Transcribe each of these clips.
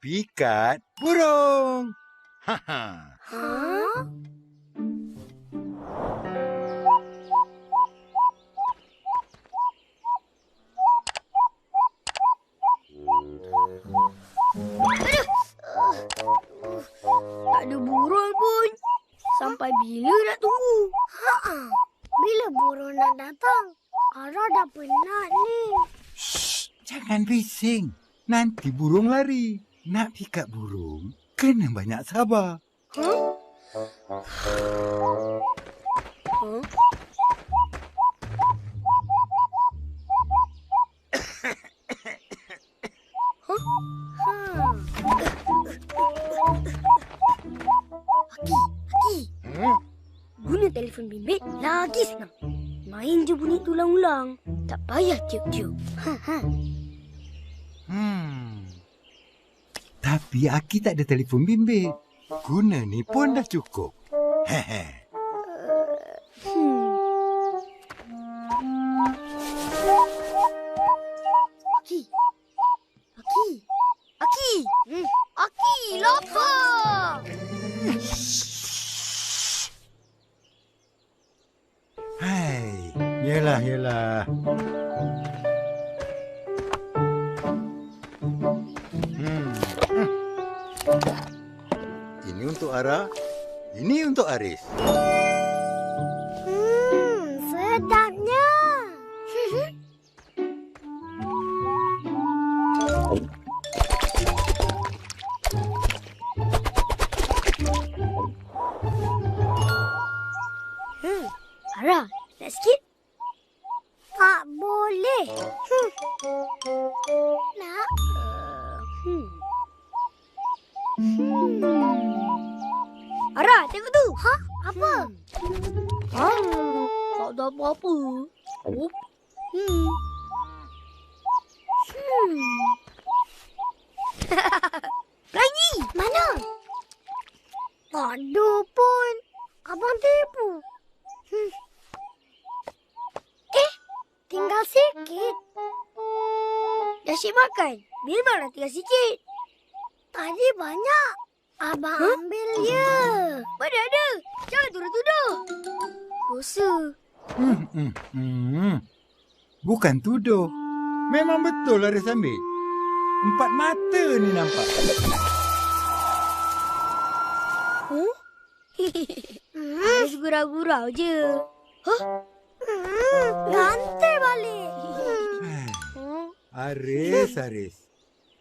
pikat burung. Haha. Hah? Tak ada burung pun. Sampai bila nak tunggu? Bila burung nak datang? Ara dah penat ni. Shh, jangan bising. Nanti burung lari. Nak pikat burung, kena banyak sabar. Guna telefon bimbit lagi senang. Main je bunyi tulang-ulang. Tak payah tiup-tiup. Tapi Aki tak ada telefon bimbit. Guna ni pun dah cukup. Hehe. Aki, lapar. Hai, yelah. Ini untuk Ara, ini untuk Aris. Sedapnya. Ara, nak sikit? Tak boleh. Nak? Ara, tengok tu. Apa? Tak ada apa-apa. Lagi. Mana? Tak ada pun. Abang tipu. Tinggal sikit. Dah siap makan? Memanglah tinggal sikit. Tadi banyak. Abang ambil je. Mana ada? Jangan tuduh-tuduh. Dosa. Bukan tuduh. Memang betul Aris ambil. 4 mata ni nampak. Aris gurau-gurau je. Ganti balik. Aris.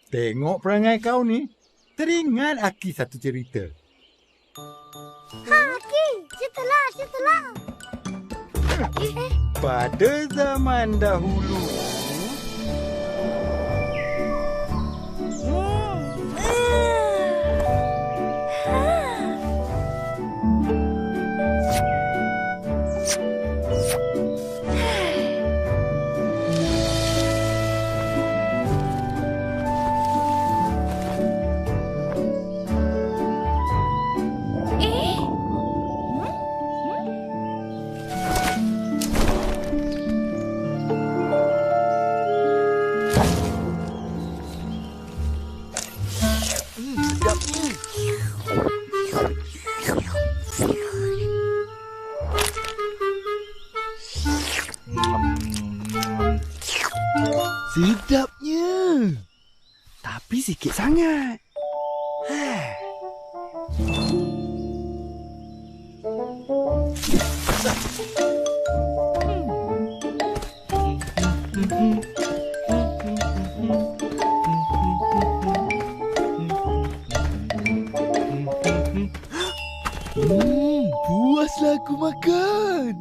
Tengok perangai kau ni. Teringat Aki satu cerita. Aki, ceritalah. Pada zaman dahulu. Sedapnya. Tapi sikit sangat. Puaslah aku makan.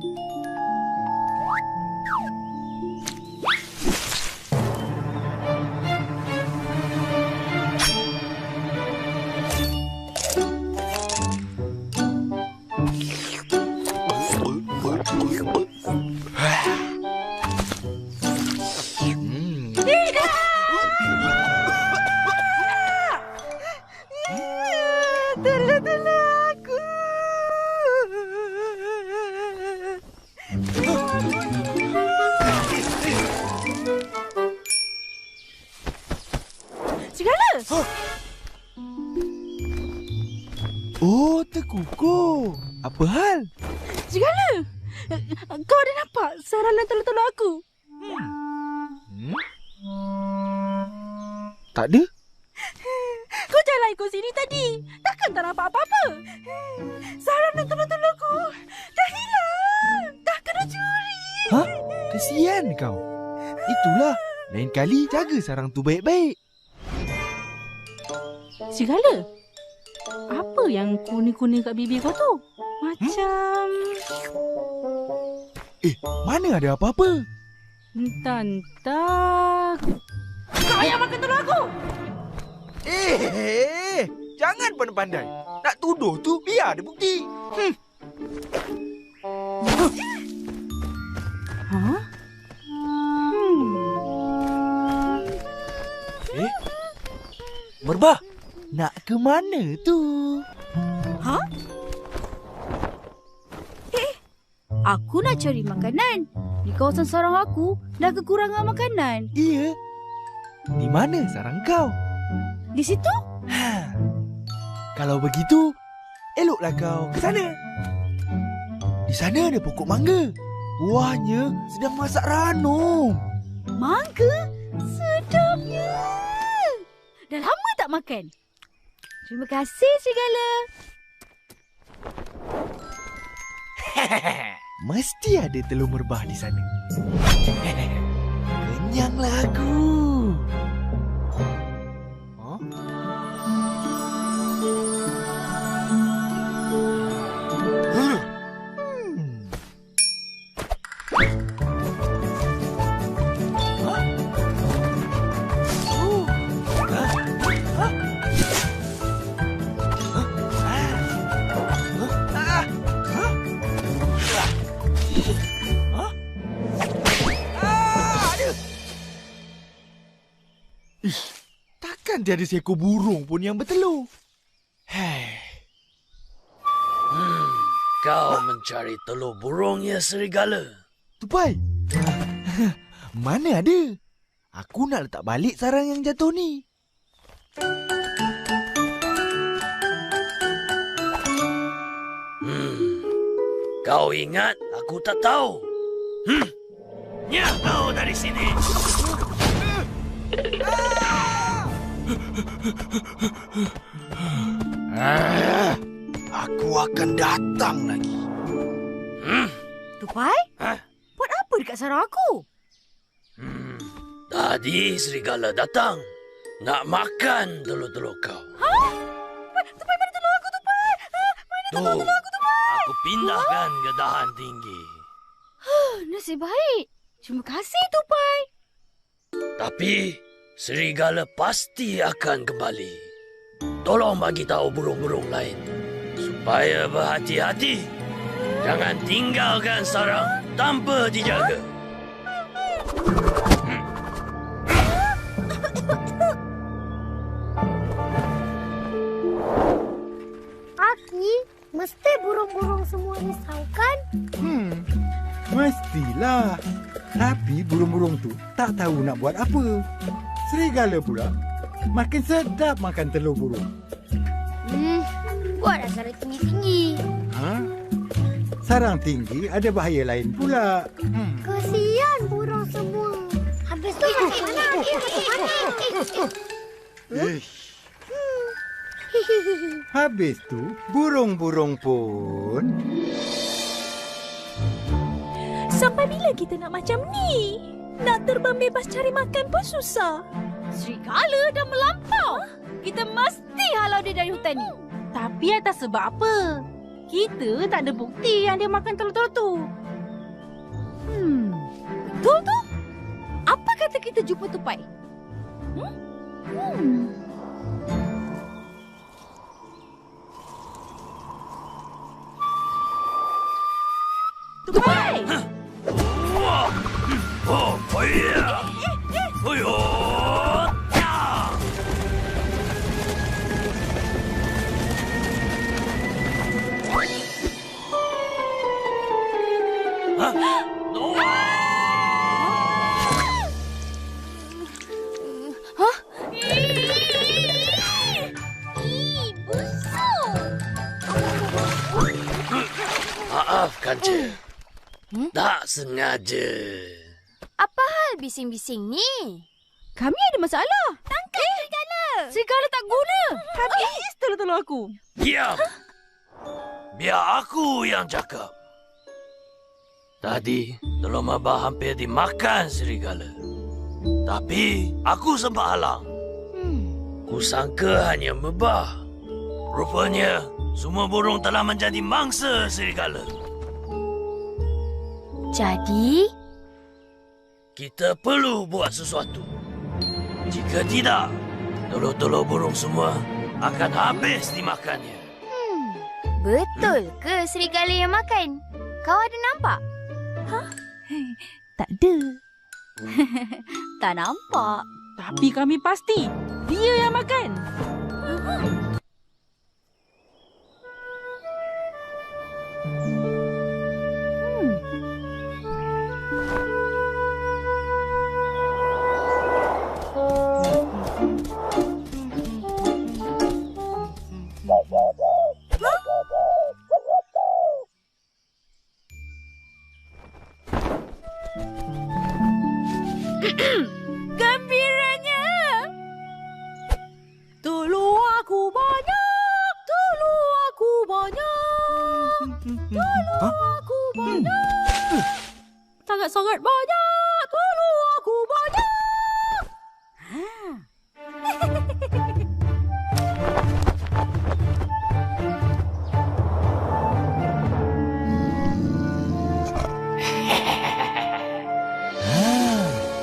Oh, terkukur. Apa hal? Segala. Kau ada nampak saranan telur-telur aku? Tak ada. Kau jalan ikut sini tadi. Takkan tak nampak apa-apa? Saranan telur-telurku dah hilang. Dah kena curi. Hah? Kesian kau. Itulah. Lain kali jaga sarang tu baik-baik. Segala. Apa yang kuning-kuning kat bibir kau tu? Macam... Mana ada apa-apa? Entah. Kau yang makan telur aku! Jangan pandai-pandai. Nak tuduh tu biar ada bukti. Hah? Merbah, nak ke mana tu? Ha? Aku nak cari makanan. Di kawasan sarang aku dah kekurangan makanan. Iya. Di mana sarang kau? Di situ? Kalau begitu, eloklah kau ke sana. Di sana ada pokok mangga. Buahnya sedang masak ranum. Mangga? Sedapnya. Dah lama tak makan. Terima kasih segala. Mesti ada telur merbah di sana. Kenyanglah aku. Takkan tiada seekor burung pun yang bertelur. Kau mencari telur burung ya serigala? Tupai. Mana ada? Aku nak letak balik sarang yang jatuh ni. Kau ingat aku tak tahu? Nyah kau dari sini. Aku akan datang lagi. Tupai? Buat apa dekat sarang aku? Tadi serigala datang nak makan telur-telur kau. Tupai, mana telur aku, Tupai? Mana telur aku, Tupai? Aku pindahkan ke dahan tinggi. Nasib baik. Terima kasih, Tupai. Tapi serigala pasti akan kembali. Tolong bagi tahu burung-burung lain supaya berhati-hati. Jangan tinggalkan sarang tanpa dijaga. Aki, mesti burung-burung semua risau kan? Mestilah. Tapi burung-burung tu tak tahu nak buat apa. Serigala pula makin sedap makan telur burung. Buatlah sarang tinggi-tinggi. Sarang tinggi ada bahaya lain pula. Kesian burung semua. Habis tu macam mana? Habis tu burung-burung pun... Sampai bila kita nak macam ni? Nak terbang bebas cari makan pun susah. Serigala dah melampau. Kita mesti halau dia dari hutan ni. Tapi atas sebab apa? Kita tak ada bukti yang dia makan telur-telur tu. Betul tu? Apa kata kita jumpa Tupai? Tupai! Oh, iya. Oyo. Maafkan, Cik. Tak sengaja. Apa hal bising-bising ni? Kami ada masalah. Tangkap serigala. Serigala tak guna. Habis telur-telur aku. Diam. Biar aku yang cakap. Tadi, telur mabah hampir dimakan serigala. Tapi, aku sempat halang. Kusangka hanya mebah. Rupanya, semua burung telah menjadi mangsa serigala. Jadi, Kita perlu buat sesuatu. Jika tidak, telur-telur burung semua akan habis dimakannya. betul ke serigala yang makan? Kau ada nampak? Tak ada. Tak nampak. Tapi kami pasti dia yang makan. Gembiranya. Telur aku banyak. Telur aku banyak. Telur aku banyak. Sangat-sangat banyak. Telur aku banyak.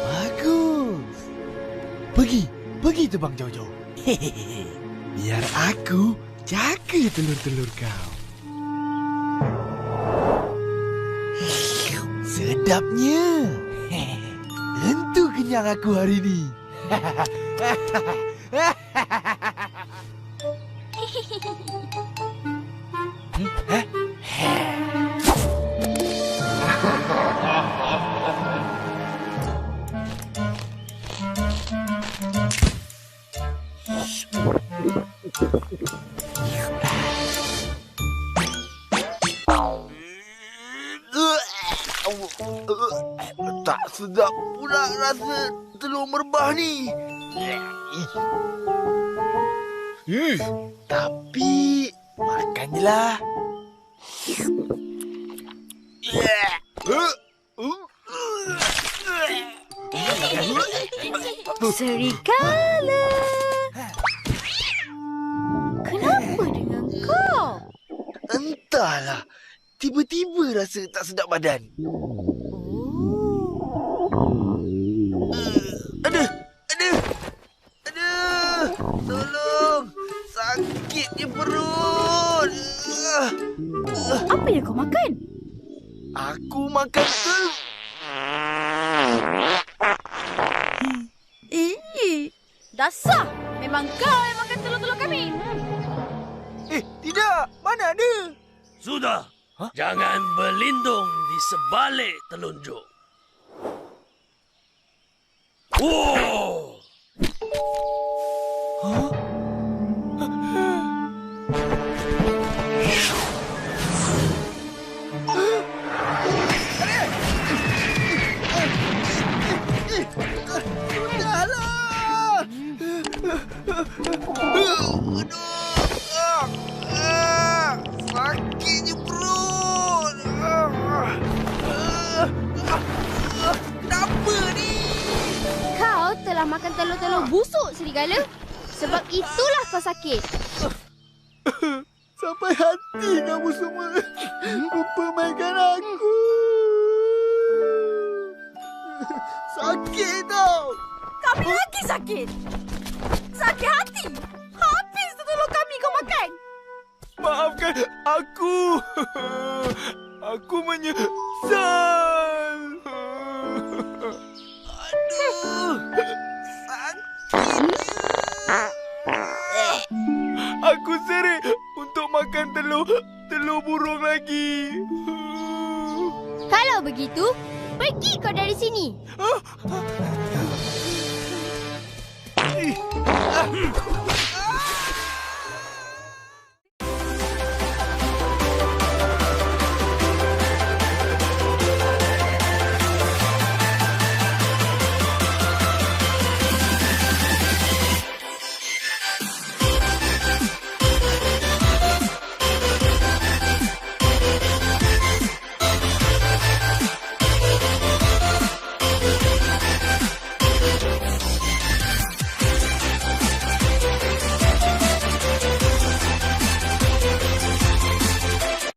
Bagus. Pergi terbang jauh-jauh. Biar aku jaga telur-telur kau. Sedapnya. Tentu kenyang aku hari ini. Tak sedap pula rasa telur merebah ni. Tapi makan je lah. Serigala. Kenapa dengan kau? Entahlah. Tiba-tiba rasa tak sedap badan. Aduh. Tolong. Sakitnya perut. Apa yang kau makan? Aku makan telur. Dasar! Memang kau yang makan telur-telur kami. Tidak. Mana ada? Sudah. Jangan berlindung di sebalik telunjuk. Wow! Sakitnya perut. Kenapa ni? Kau telah makan telur-telur busuk, serigala. Sebab itulah kau sakit. Sampai hati kamu semua mempermainkan aku. Sakit tau. Kami lagi sakit. Sakit hati. Habis telur kami kau makan. Maafkan aku. Aku menyesal. Aduh. Sakitnya. Aku serik untuk makan telur burung lagi. Kalau begitu, pergi kau dari sini.